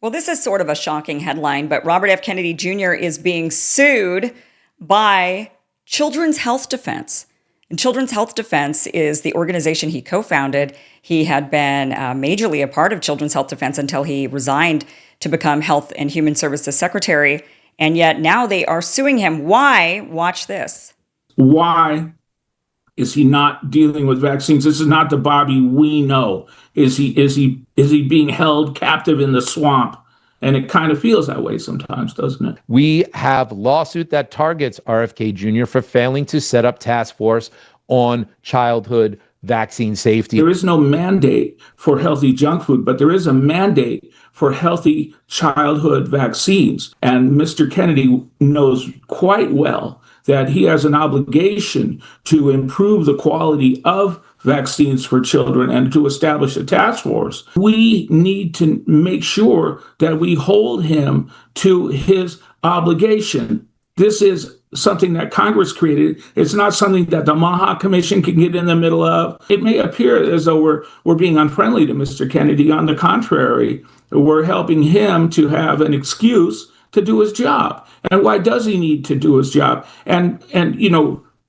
Well, this is sort of a shocking headline, but Robert F. Kennedy Jr. is being sued by Children's Health Defense. And Children's Health Defense is the organization he co-founded. He had been majorly a part of Children's Health Defense until he resigned to become Health and Human Services Secretary. And yet now they are suing him. Why? Watch this. Why is he not dealing with vaccines? This is not the Bobby we know. Is he being held captive in the swamp? And it kind of feels that way sometimes, doesn't it? We have lawsuit that targets RFK Jr. for failing to set up task force on childhood vaccine safety. There is no mandate for healthy junk food, but there is a mandate for healthy childhood vaccines. And Mr. Kennedy knows quite well that he has an obligation to improve the quality of vaccines for children and to establish a task force. We need to make sure that we hold him to his obligation. This is something that Congress created. It's not something that the Maha Commission can get in the middle of. It may appear as though we're being unfriendly to Mr. Kennedy. On the contrary, we're helping him to have an excuse to do his job. And why does he need to do his job? And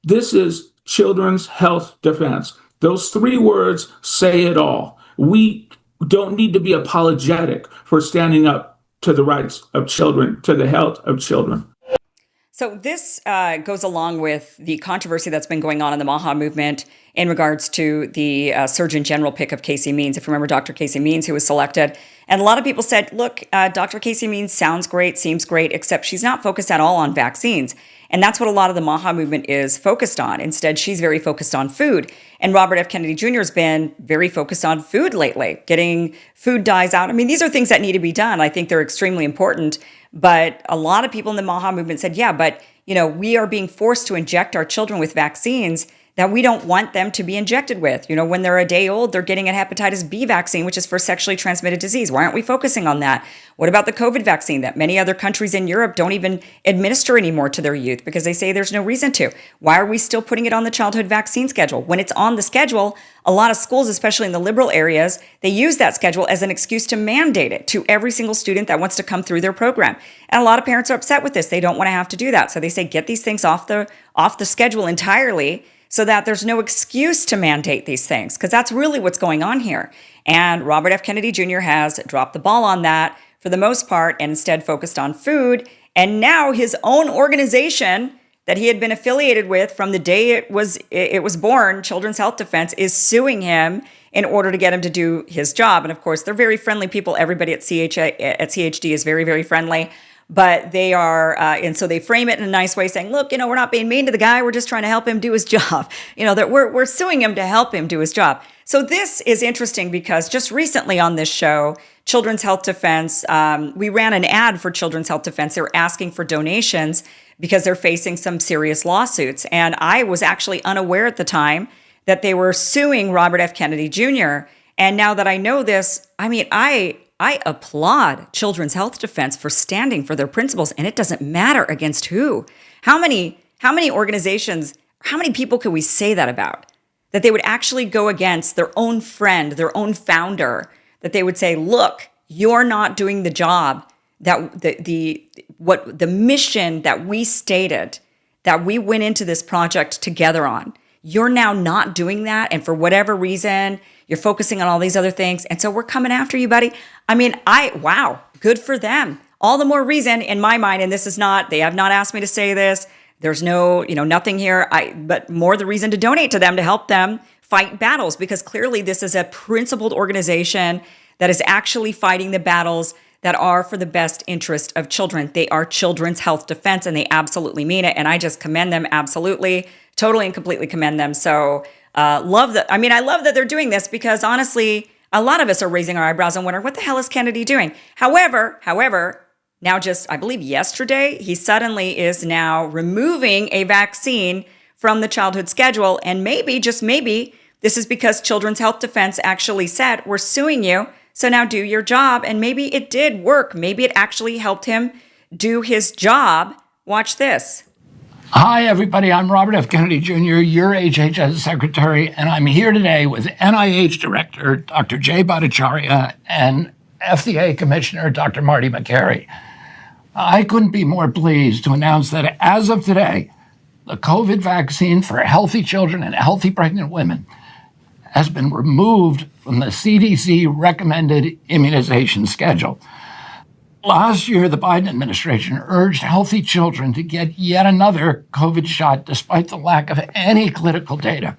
this is Children's Health Defense. Those three words say it all. We don't need to be apologetic for standing up to the rights of children, to the health of children. So this goes along with the controversy that's been going on in the Maha movement in regards to the Surgeon General pick of Casey Means. If you remember Dr. Casey Means, who was selected. And a lot of people said, look, Dr. Casey Means sounds great, seems great, except she's not focused at all on vaccines. And that's what a lot of the Maha movement is focused on. Instead, she's very focused on food. And Robert F. Kennedy Jr. has been very focused on food lately, getting food dyes out. I mean, these are things that need to be done. I think they're extremely important. But a lot of people in the Maha movement said, yeah, but we are being forced to inject our children with vaccines that we don't want them to be injected with. When they're a day old, they're getting a hepatitis B vaccine, which is for sexually transmitted disease. Why aren't we focusing on that? What about the COVID vaccine that many other countries in Europe don't even administer anymore to their youth because they say there's no reason to? Why are we still putting it on the childhood vaccine schedule? When it's on the schedule, a lot of schools, especially in the liberal areas, they use that schedule as an excuse to mandate it to every single student that wants to come through their program. And a lot of parents are upset with this. They don't want to have to do that. So they say, get these things off the schedule entirely, so that there's no excuse to mandate these things, because that's really what's going on here. And Robert F. Kennedy Jr. has dropped the ball on that for the most part and instead focused on food. And now his own organization that he had been affiliated with from the day it was born, Children's Health Defense, is suing him in order to get him to do his job. And of course, they're very friendly people. Everybody at CHD is very, very friendly. But they are, and so they frame it in a nice way, saying, look, we're not being mean to the guy. We're just trying to help him do his job. That we're suing him to help him do his job. So this is interesting because just recently on this show, Children's Health Defense, we ran an ad for Children's Health Defense. They were asking for donations because they're facing some serious lawsuits. And I was actually unaware at the time that they were suing Robert F. Kennedy Jr. And now that I know this, I applaud Children's Health Defense for standing for their principles, and it doesn't matter against who. How many organizations, how many people could we say that about? That they would actually go against their own friend, their own founder, that they would say, look, you're not doing the job that the mission that we stated, that we went into this project together on. You're now not doing that, and for whatever reason, you're focusing on all these other things, and so we're coming after you, buddy. Wow, good for them. All the more reason in my mind, and this is not, they have not asked me to say this. There's no, nothing here, but more the reason to donate to them, to help them fight battles, because clearly this is a principled organization that is actually fighting the battles that are for the best interest of children. They are Children's Health Defense, and they absolutely mean it. And I just commend them absolutely, totally and completely commend them. So love that. I love that they're doing this, because honestly, a lot of us are raising our eyebrows and wondering, what the hell is Kennedy doing? However, now just, I believe yesterday, he suddenly is now removing a vaccine from the childhood schedule. And maybe, just maybe, this is because Children's Health Defense actually said, we're suing you, so now do your job. And maybe it did work. Maybe it actually helped him do his job. Watch this. Hi, everybody. I'm Robert F. Kennedy Jr., your HHS Secretary, and I'm here today with NIH Director Dr. Jay Bhattacharya and FDA Commissioner Dr. Marty McCary. I couldn't be more pleased to announce that as of today, the COVID vaccine for healthy children and healthy pregnant women has been removed from the CDC recommended immunization schedule. Last year, the Biden administration urged healthy children to get yet another COVID shot despite the lack of any clinical data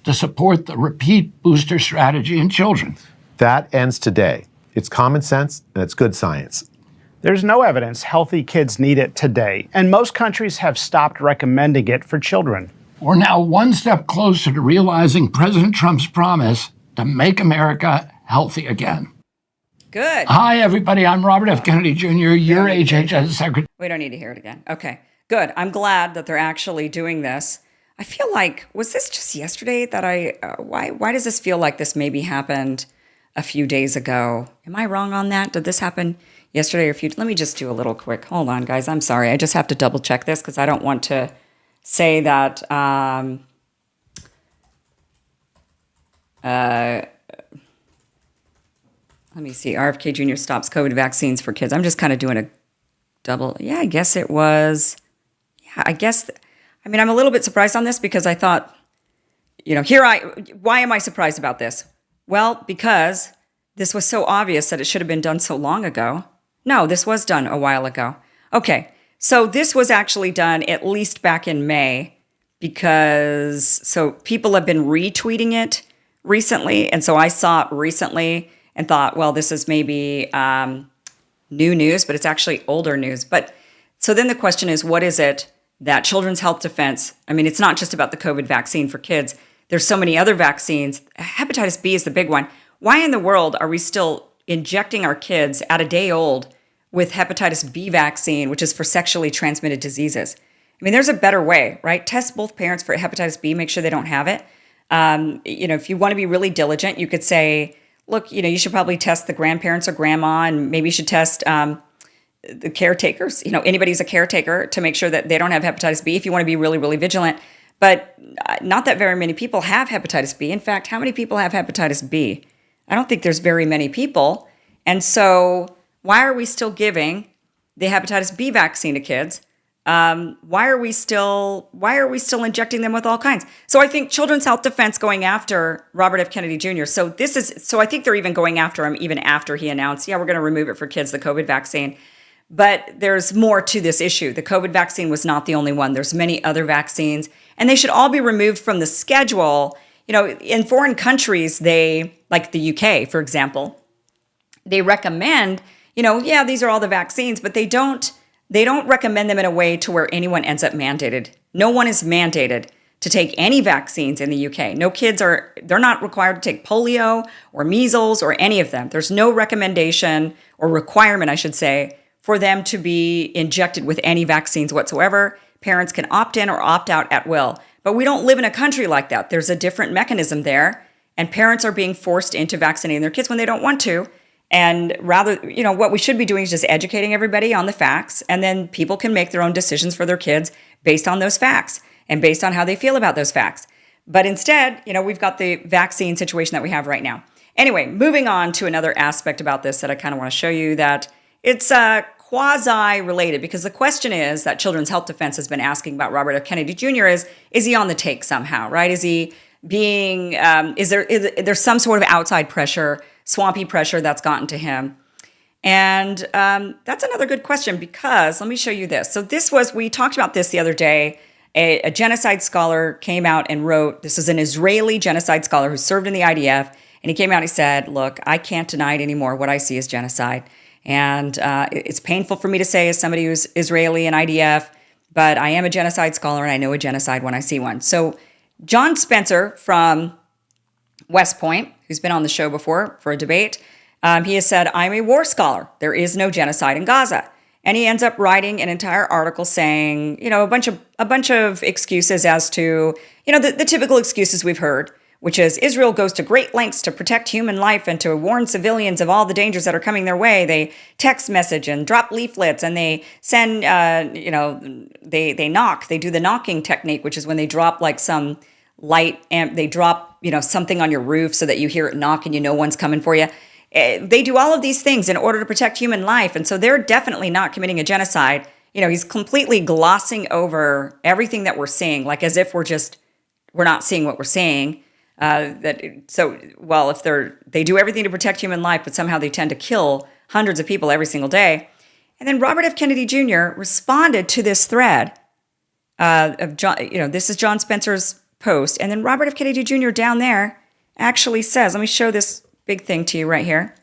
to support the repeat booster strategy in children. That ends today. It's common sense and it's good science. There's no evidence healthy kids need it today, and most countries have stopped recommending it for children. We're now one step closer to realizing President Trump's promise to make America healthy again. Good. Hi, everybody. I'm Robert F. Kennedy Jr., your HHS Secretary. We don't need to hear it again. Okay, good. I'm glad that they're actually doing this. I feel like, was this just yesterday that why does this feel like this maybe happened a few days ago? Am I wrong on that? Did this happen yesterday or let me just do a little quick, hold on, guys. I'm sorry. I just have to double check this because I don't want to say that, let me see. RFK Jr. stops COVID vaccines for kids. I'm just kind of doing a double. Yeah, I guess it was. Yeah, I'm a little bit surprised on this because I thought, why am I surprised about this? Well, because this was so obvious that it should have been done so long ago. No, this was done a while ago. Okay, so this was actually done at least back in May so people have been retweeting it recently. And so I saw it recently and thought, well, this is maybe new news, but it's actually older news. But so then the question is, what is it that Children's Health Defense, it's not just about the COVID vaccine for kids. There's so many other vaccines. Hepatitis B is the big one. Why in the world are we still injecting our kids at a day old with hepatitis B vaccine, which is for sexually transmitted diseases? There's a better way, right? Test both parents for hepatitis B, make sure they don't have it. If you want to be really diligent, you could say, look, you should probably test the grandparents or grandma, and maybe you should test the caretakers, anybody who's a caretaker, to make sure that they don't have hepatitis B if you want to be really, really vigilant. But not that very many people have hepatitis B. In fact, how many people have hepatitis B? I don't think there's very many people. And so why are we still giving the hepatitis B vaccine to kids? Why are we still injecting them with all kinds? So I think Children's Health Defense going after Robert F. Kennedy Jr. So I think they're even going after him even after he announced, we're going to remove it for kids, the COVID vaccine. But there's more to this issue. The COVID vaccine was not the only one. There's many other vaccines, and they should all be removed from the schedule. In foreign countries, like the UK, for example, they recommend, these are all the vaccines, but they don't recommend them in a way to where anyone ends up mandated. No one is mandated to take any vaccines in the UK. No kids they're not required to take polio or measles or any of them. There's no recommendation or requirement, I should say, for them to be injected with any vaccines whatsoever. Parents can opt in or opt out at will. But we don't live in a country like that. There's a different mechanism there, and parents are being forced into vaccinating their kids when they don't want to. And rather, what we should be doing is just educating everybody on the facts, and then people can make their own decisions for their kids based on those facts and based on how they feel about those facts. But instead, we've got the vaccine situation that we have right now. Anyway, moving on to another aspect about this that I kind of want to show you that it's quasi-related, because the question is that Children's Health Defense has been asking about Robert F. Kennedy Jr. is he on the take somehow, right? Is he being, is there some sort of outside pressure, swampy pressure that's gotten to him? And that's another good question, because let me show you this. So we talked about this the other day. A genocide scholar came out and wrote, this is an Israeli genocide scholar who served in the IDF, and he came out and he said, look, I can't deny it anymore. What I see is genocide. And it's painful for me to say as somebody who's Israeli and IDF, but I am a genocide scholar and I know a genocide when I see one. So John Spencer from West Point, who's been on the show before for a debate, he has said, I'm a war scholar. There is no genocide in Gaza. And he ends up writing an entire article saying, a bunch of excuses as to, the typical excuses we've heard, which is Israel goes to great lengths to protect human life and to warn civilians of all the dangers that are coming their way. They text message and drop leaflets, and they send, they knock. They do the knocking technique, which is when they drop like some light, and they drop, something on your roof so that you hear it knock and one's coming for you. They do all of these things in order to protect human life. And so they're definitely not committing a genocide. He's completely glossing over everything that we're seeing, like as if we're not seeing what we're seeing. If they do everything to protect human life, but somehow they tend to kill hundreds of people every single day. And then Robert F. Kennedy Jr. responded to this thread of John. This is John Spencer's post, and then Robert F. Kennedy Jr. down there actually says, let me show this big thing to you right here.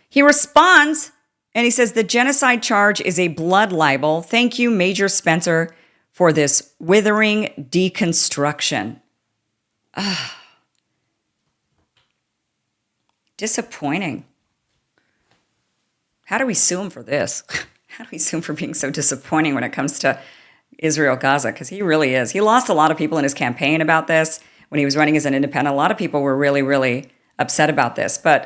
He responds and he says, the genocide charge is a blood libel. Thank you, Major Spencer, for this withering deconstruction. Disappointing. How do we sue him for this? How do we sue him for being so disappointing when it comes to Israel, Gaza? Because he really is. He lost a lot of people in his campaign about this. When he was running as an independent, a lot of people were really, really upset about this. But,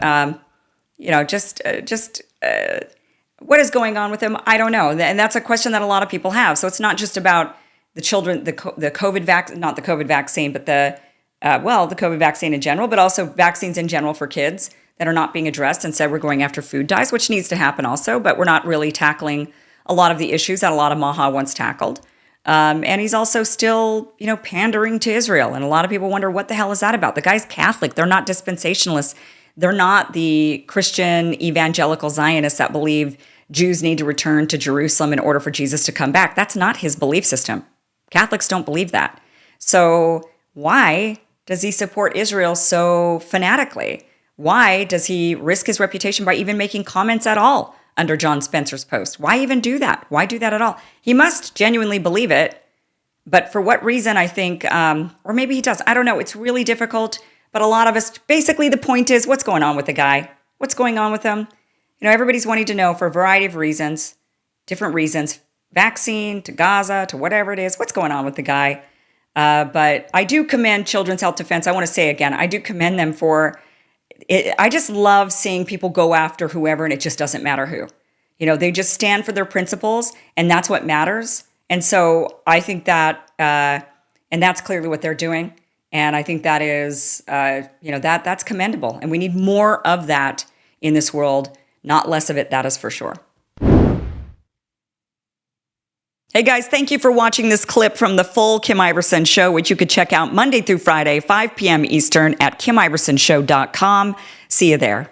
what is going on with him? I don't know. And that's a question that a lot of people have. So it's not just about the children, the COVID vaccine, not the COVID vaccine, but the COVID vaccine in general, but also vaccines in general for kids that are not being addressed. Instead, we're going after food dyes, which needs to happen also, but we're not really tackling a lot of the issues that a lot of Maha once tackled. And he's also still, pandering to Israel. And a lot of people wonder, what the hell is that about? The guy's Catholic. They're not dispensationalists. They're not the Christian evangelical Zionists that believe Jews need to return to Jerusalem in order for Jesus to come back. That's not his belief system. Catholics don't believe that. So why does he support Israel so fanatically? Why does he risk his reputation by even making comments at all under John Spencer's post? Why even do that? Why do that at all? He must genuinely believe it, but for what reason, I think, or maybe he does. I don't know. It's really difficult, but a lot of us, basically the point is, what's going on with the guy? What's going on with him? Everybody's wanting to know for a variety of reasons, different reasons, vaccine to Gaza to whatever it is, what's going on with the guy? But I do commend Children's Health Defense. I want to say again, I do commend them for it. I just love seeing people go after whoever, and it just doesn't matter who. They just stand for their principles, and that's what matters. And so I think that, and that's clearly what they're doing. And I think that is, that's commendable. And we need more of that in this world, not less of it, that is for sure. Hey guys, thank you for watching this clip from the full Kim Iversen Show, which you could check out Monday through Friday, 5 p.m. Eastern at KimIversonShow.com. See you there.